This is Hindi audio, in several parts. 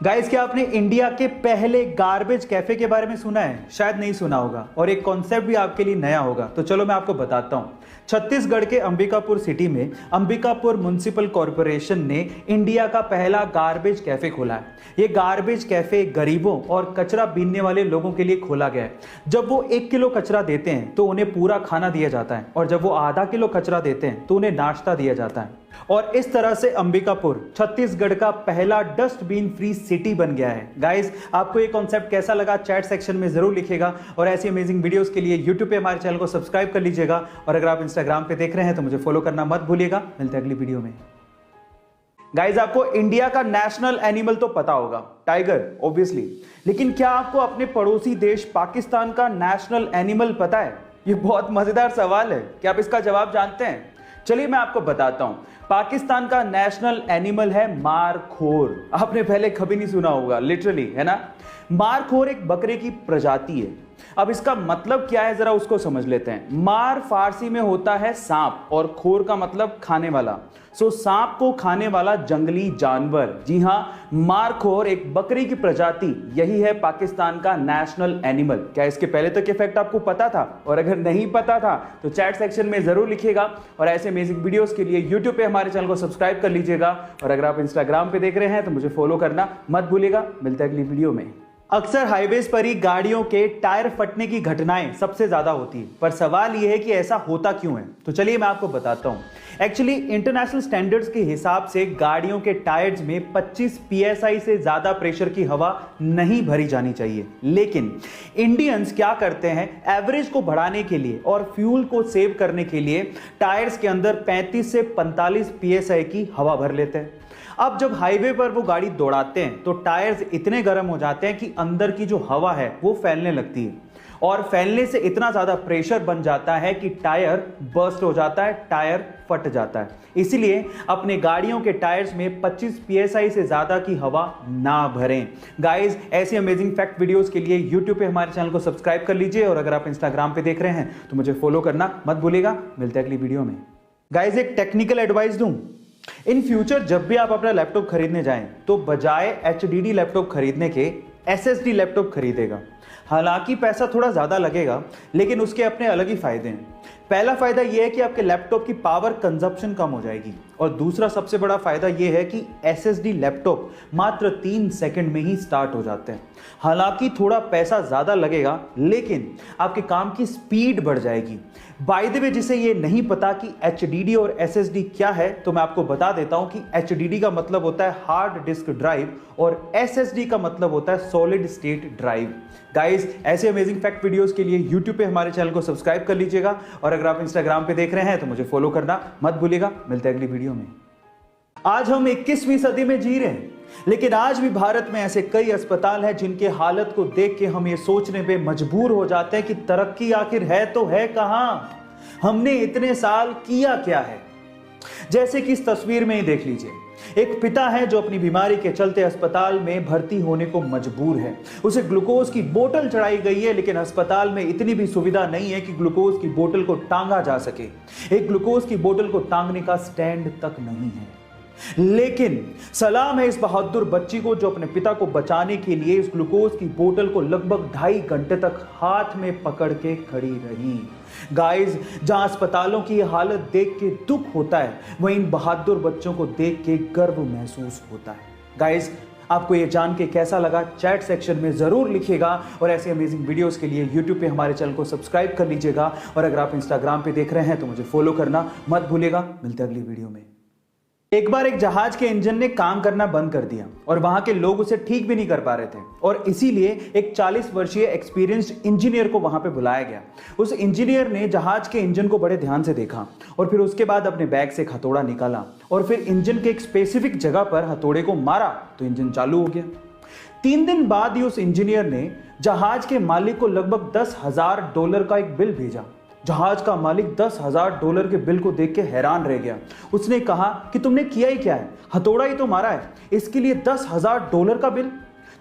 गाइस, क्या आपने इंडिया के पहले गार्बेज कैफे के बारे में सुना है? शायद नहीं सुना होगा और एक कॉन्सेप्ट भी आपके लिए नया होगा। तो चलो मैं आपको बताता हूं। छत्तीसगढ़ के अंबिकापुर सिटी में अंबिकापुर म्युनिसिपल कॉर्पोरेशन ने इंडिया का पहला गार्बेज कैफे खोला है। ये गार्बेज कैफे गरीबों और कचरा बीनने वाले लोगों के लिए खोला गया है। जब वो 1 किलो कचरा देते हैं तो उन्हें पूरा खाना दिया जाता है, और जब वो आधा किलो कचरा देते हैं तो उन्हें नाश्ता दिया जाता है। और इस तरह से अंबिकापुर छत्तीसगढ़ का पहला डस्टबिन फ्री सिटी बन गया है। गाइस, आपको ये कॉन्सेप्ट कैसा लगा चैट सेक्शन में जरूर लिखिएगा, और ऐसी अमेजिंग वीडियोस के लिए यूट्यूब पे हमारे चैनल को सब्सक्राइब कर लीजिएगा, और अगर आप इंस्टाग्राम पे देख रहे हैं तो मुझे फॉलो करना मत भूलिएगा। मिलते हैं अगली वीडियो में। गाइस, आपको इंडिया का नेशनल एनिमल तो पता होगा, टाइगर ऑब्वियसली, लेकिन क्या आपको अपने पड़ोसी देश पाकिस्तान का नेशनल एनिमल पता है? ये बहुत मजेदार सवाल है। क्या आप इसका जवाब जानते हैं? चलिए मैं आपको बताता हूं। पाकिस्तान का नेशनल एनिमल है मारखोर। आपने पहले कभी नहीं सुना होगा, लिटरली, है ना। मारखोर एक बकरे की प्रजाति है। अब इसका मतलब क्या है, जरा उसको समझ लेते हैं। मार फारसी में होता है सांप, और खोर का मतलब खाने वाला। सो सांप को खाने वाला जंगली जानवर। जी हां, मारखोर एक बकरी की प्रजाति, यही है पाकिस्तान का नेशनल एनिमल। क्या इसके पहले तक फैक्ट आपको पता था? और अगर नहीं पता था तो चैट सेक्शन में जरूर लिखिएगा, और ऐसे अमेजिंग वीडियोस के लिए यूट्यूब पे हमारे चैनल को सब्सक्राइब कर लीजिएगा, और अगर आप इंस्टाग्राम पे देख रहे हैं तो मुझे फॉलो करना मत भूलिएगा। मिलते हैं अगली वीडियो में। अक्सर हाईवेज पर ही गाड़ियों के टायर फटने की घटनाएं सबसे ज्यादा होती है, पर सवाल यह है कि ऐसा होता क्यों है। तो चलिए मैं आपको बताता हूं। एक्चुअली इंटरनेशनल स्टैंडर्ड्स के हिसाब से गाड़ियों के टायर्स में 25 psi से ज्यादा प्रेशर की हवा नहीं भरी जानी चाहिए, लेकिन इंडियंस क्या करते हैं, एवरेज को बढ़ाने के लिए और फ्यूल को सेव करने के लिए टायर्स के अंदर 35 से 45 psi की हवा भर लेते हैं। अब जब हाईवे पर वो गाड़ी दौड़ाते हैं तो टायर्स इतने गर्म हो जाते हैं कि अंदर की जो हवा है वो फैलने लगती है, और फैलने से इतना ज्यादा प्रेशर बन जाता है कि टायर बर्स्ट हो जाता है, टायर फट जाता है। इसीलिए अपने गाड़ियों के टायर्स में 25 psi से ज्यादा की हवा ना भरें। गाइस, ऐसी अमेजिंग फैक्ट वीडियोस के लिए यूट्यूब पे हमारे चैनल को सब्सक्राइब कर लीजिए, और अगर आप इंस्टाग्राम पे देख रहे हैं तो मुझे फॉलो करना मत भूलिएगा। मिलते हैं अगली वीडियो में। गाइस, एक टेक्निकल एडवाइस दूं। इन फ्यूचर जब भी आप अपना लैपटॉप खरीदने जाएं तो बजाय HDD लैपटॉप खरीदने के SSD लैपटॉप खरीदेगा। हालांकि पैसा थोड़ा ज्यादा लगेगा, लेकिन उसके अपने अलग ही फायदे हैं। पहला फायदा यह है कि आपके लैपटॉप की पावर कंजप्शन कम हो जाएगी, और दूसरा सबसे बड़ा फायदा यह है कि SSD लैपटॉप मात्र 3 सेकंड में ही स्टार्ट हो जाते हैं। हालांकि थोड़ा पैसा ज्यादा लगेगा, लेकिन आपके काम की स्पीड बढ़ जाएगी। बाय द वे, जिसे ये नहीं पता कि HDD और SSD क्या है, तो मैं आपको बता देता हूं कि HDD का मतलब होता है हार्ड डिस्क ड्राइव, और SSD का मतलब होता है सॉलिड स्टेट ड्राइव। गाइस, ऐसे अमेजिंग फैक्ट वीडियोस के लिए यूट्यूब पे हमारे चैनल को सब्सक्राइब कर लीजिएगा, और अगर आप इंस्टाग्राम पे देख रहे हैं तो मुझे फॉलो करना मत भूलिएगा। मिलते हैं अगली वीडियो में। आज हम 21वीं सदी में जी रहे हैं, लेकिन आज भी भारत में ऐसे कई अस्पताल हैं जिनके हालत को देख के हम ये सोचने पे मजबूर हो जाते हैं कि तरक्की आखिर है तो है कहां, हमने इतने साल किया क्या है। जैसे कि इस तस्वीर में ही देख लीजिए। एक पिता है जो अपनी बीमारी के चलते अस्पताल में भर्ती होने को मजबूर है। उसे ग्लूकोज की बोतल चढ़ाई गई है, लेकिन अस्पताल में इतनी भी सुविधा नहीं है कि ग्लूकोज की बोतल को टांगा जा सके। एक ग्लूकोज की बोतल को टांगने का स्टैंड तक नहीं है। लेकिन सलाम है इस बहादुर बच्ची को जो अपने पिता को बचाने के लिए इस ग्लूकोज की बोतल को लगभग 2.5 घंटे तक हाथ में पकड़ के खड़ी रही। गाइस, जहां अस्पतालों की हालत देख के दुख होता है, वहीं इन बहादुर बच्चों को देख के गर्व महसूस होता है। गाइस, आपको ये जान के कैसा लगा चैट सेक्शन में जरूर लिखिएगा, और ऐसे अमेजिंग वीडियोस के लिए यूट्यूब पे हमारे चैनल को सब्सक्राइब कर लीजिएगा, और अगर आप इंस्टाग्राम पे देख रहे हैं तो मुझे फॉलो करना मत भूलिएगा। मिलते हैं अगली वीडियो में। एक बार एक जहाज के इंजन ने काम करना बंद कर दिया, और वहां के लोग उसे ठीक भी नहीं कर पा रहे थे, और इसीलिए एक 40 वर्षीय एक्सपीरियंस्ड इंजीनियर को वहां पे बुलाया गया। उस इंजीनियर ने जहाज के इंजन को बड़े ध्यान से देखा, और फिर उसके बाद अपने बैग से हथौड़ा निकाला, और फिर इंजन के एक स्पेसिफिक जगह पर हथौड़े को मारा तो इंजन चालू हो गया। 3 दिन बाद ही उस इंजीनियर ने जहाज के मालिक को लगभग $10,000 का एक बिल भेजा। जहाज का मालिक $10,000 के बिल को देख के हैरान रह गया। उसने कहा कि तुमने किया ही क्या है, हथौड़ा ही तो मारा है, इसके लिए $10,000 का बिल।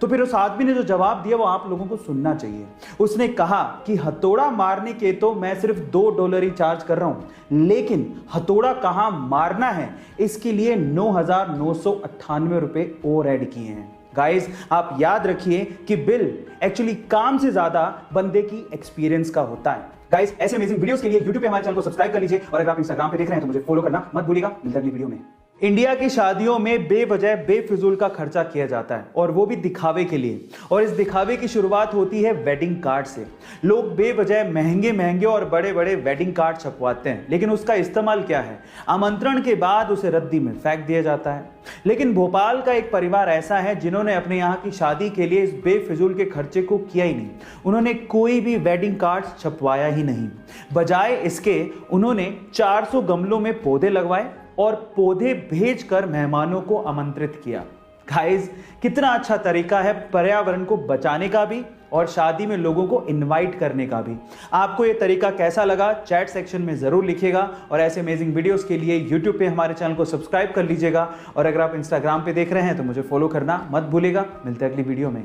तो फिर उस आदमी ने जो जवाब दिया वो आप लोगों को सुनना चाहिए। उसने कहा कि हथौड़ा मारने के तो मैं सिर्फ $2 ही चार्ज कर रहा हूं, लेकिन हथौड़ा कहां मारना है इसके लिए $9,998 और ऐड किए हैं। गाइस आप याद रखिए कि बिल एक्चुअली काम से ज्यादा बंदे की एक्सपीरियंस का होता है। गाइस ऐसे अमेजिंग वीडियोस के लिए YouTube पे हमारे चैनल को सब्सक्राइब कर लीजिए और अगर आप Instagram पे देख रहे हैं तो मुझे फॉलो करना मत भूलिएगा। मिलते हैं अगली वीडियो में। इंडिया की शादियों में बेवजह बेफिजूल का खर्चा किया जाता है और वो भी दिखावे के लिए, और इस दिखावे की शुरुआत होती है वेडिंग कार्ड से। लोग बेवजह महंगे महंगे और बड़े बड़े वेडिंग कार्ड छपवाते हैं, लेकिन उसका इस्तेमाल क्या है? आमंत्रण के बाद उसे रद्दी में फेंक दिया जाता है। लेकिन भोपाल का एक परिवार ऐसा है जिन्होंने अपने यहाँ की शादी के लिए इस बेफिजूल के खर्चे को किया ही नहीं। उन्होंने कोई भी वेडिंग कार्ड छपवाया ही नहीं। बजाय इसके उन्होंने 400 गमलों में पौधे लगवाए और पौधे भेजकर मेहमानों को आमंत्रित किया। गाइस कितना अच्छा तरीका है पर्यावरण को बचाने का भी और शादी में लोगों को इनवाइट करने का भी। आपको ये तरीका कैसा लगा चैट सेक्शन में जरूर लिखिएगा और ऐसे अमेजिंग वीडियोस के लिए यूट्यूब पे हमारे चैनल को सब्सक्राइब कर लीजिएगा और अगर आप इंस्टाग्राम पे देख रहे हैं तो मुझे फॉलो करना मत भूलिएगा। मिलते हैं अगली वीडियो में।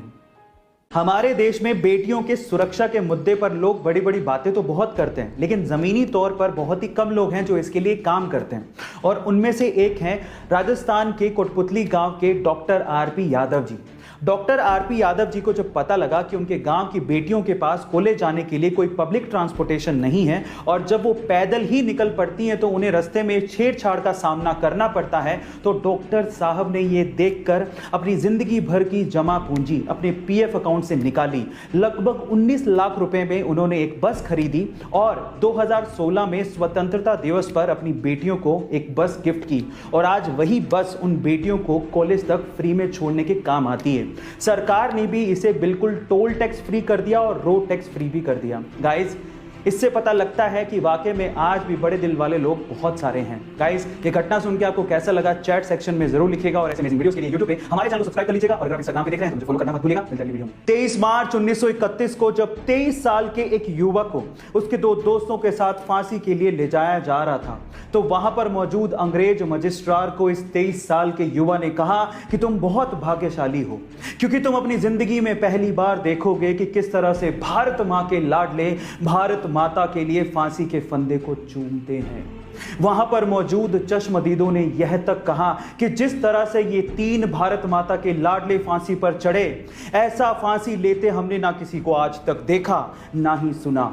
हमारे देश में बेटियों के सुरक्षा के मुद्दे पर लोग बड़ी बड़ी बातें तो बहुत करते हैं, लेकिन जमीनी तौर पर बहुत ही कम लोग हैं जो इसके लिए काम करते हैं, और उनमें से एक हैं राजस्थान के कोटपुतली गांव के doctor RP Yadav ji. Doctor RP Yadav ji को जब पता लगा कि उनके गांव की बेटियों के पास कॉलेज जाने के लिए कोई पब्लिक ट्रांसपोर्टेशन नहीं है और जब वो पैदल ही निकल पड़ती हैं तो उन्हें रास्ते में छेड़छाड़ का सामना करना पड़ता है, तो डॉक्टर साहब ने ये देखकर अपनी जिंदगी भर की जमा पूंजी अपने पीएफ अकाउंट से निकाली। लगभग 19 लाख रुपए में उन्होंने एक बस खरीदी और 2016 में स्वतंत्रता दिवस पर अपनी बेटियों को एक बस गिफ्ट की, और आज वही बस उन बेटियों को कॉलेज तक फ्री में छोड़ने के काम आती है। सरकार ने भी इसे बिल्कुल टोल टैक्स फ्री कर दिया और रोड टैक्स फ्री भी कर दिया। गाइस इससे पता लगता है कि वाकई में आज भी बड़े दिल वाले लोग बहुत सारे हैं। गाइस ये घटना सुन के आपको कैसा लगा चैट सेक्शन में जरूर लिखिएगा और ऐसे अमेजिंग वीडियोस के लिए YouTube पे हमारे चैनल को सब्सक्राइब कर लीजिएगा और अगर आप इंस्टाग्राम पे देख रहे हैं तो मुझे फॉलो करना मत भूलिएगा। मिलते हैं अगली वीडियो में। 23 मार्च 1931 को जब 23 साल के एक युवक को उसके दो दोस्तों के साथ फांसी के लिए ले जाया जा रहा था, तो वहां पर मौजूद अंग्रेज मजिस्ट्रार को इस 23 साल के युवा ने कहा कि तुम बहुत भाग्यशाली हो, क्योंकि तुम अपनी जिंदगी में पहली बार देखोगे कि किस तरह से भारत मां के लाडले भारत माता के लिए फांसी के फंदे को चूमते हैं। वहां पर मौजूद चश्मदीदों ने यह तक कहा कि जिस तरह से ये 3 भारत माता के लाडले फांसी पर चढ़े, ऐसा फांसी लेते हमने ना किसी को आज तक देखा ना ही सुना।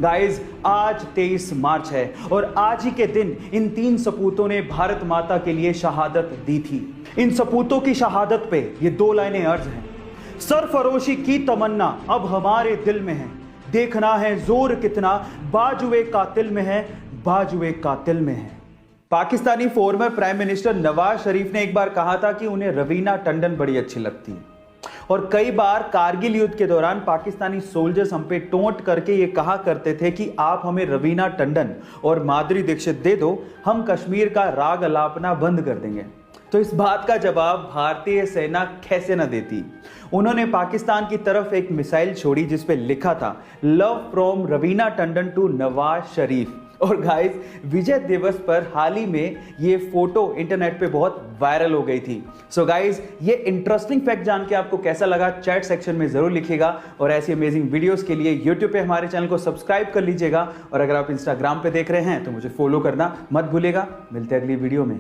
गाइज आज 23 मार्च है और आज ही के दिन इन 3 सपूतों ने भारत माता के लिए शहादत दी थी। इन सपूतों की शहादत पे ये 2 लाइनें अर्ज हैं। सरफरोशी की तमन्ना अब हमारे दिल में है, देखना है जोर कितना बाजुए कातिल में है, बाजुए कातिल में है। Pakistani former prime minister Nawaz Sharif ने एक बार कहा था कि उन्हें रवीना टंडन बड़ी अच्छी लगती है, और कई बार कारगिल युद्ध के दौरान पाकिस्तानी सोल्जर्स हम पे टोंट करके ये कहा करते थे कि आप हमें रवीना टंडन और माधुरी दीक्षित दे दो, हम कश्मीर का राग अलापना बंद कर देंगे। तो इस बात का जवाब भारतीय सेना कैसे न देती। उन्होंने पाकिस्तान की तरफ एक मिसाइल छोड़ी जिस पे लिखा था love from Raveena Tandon to Nawaz Sharif. और गाइस विजय दिवस पर हाल ही में ये फोटो इंटरनेट पे बहुत वायरल हो गई थी। सो गाइस ये इंटरेस्टिंग फैक्ट जान के आपको कैसा लगा चैट सेक्शन में जरूर लिखिएगा और ऐसी अमेजिंग वीडियोस के लिए यूट्यूब पे हमारे चैनल को सब्सक्राइब कर लीजिएगा और अगर आप इंस्टाग्राम पे देख रहे हैं तो मुझे फॉलो करना मत भूलिएगा। मिलते हैं अगली वीडियो में।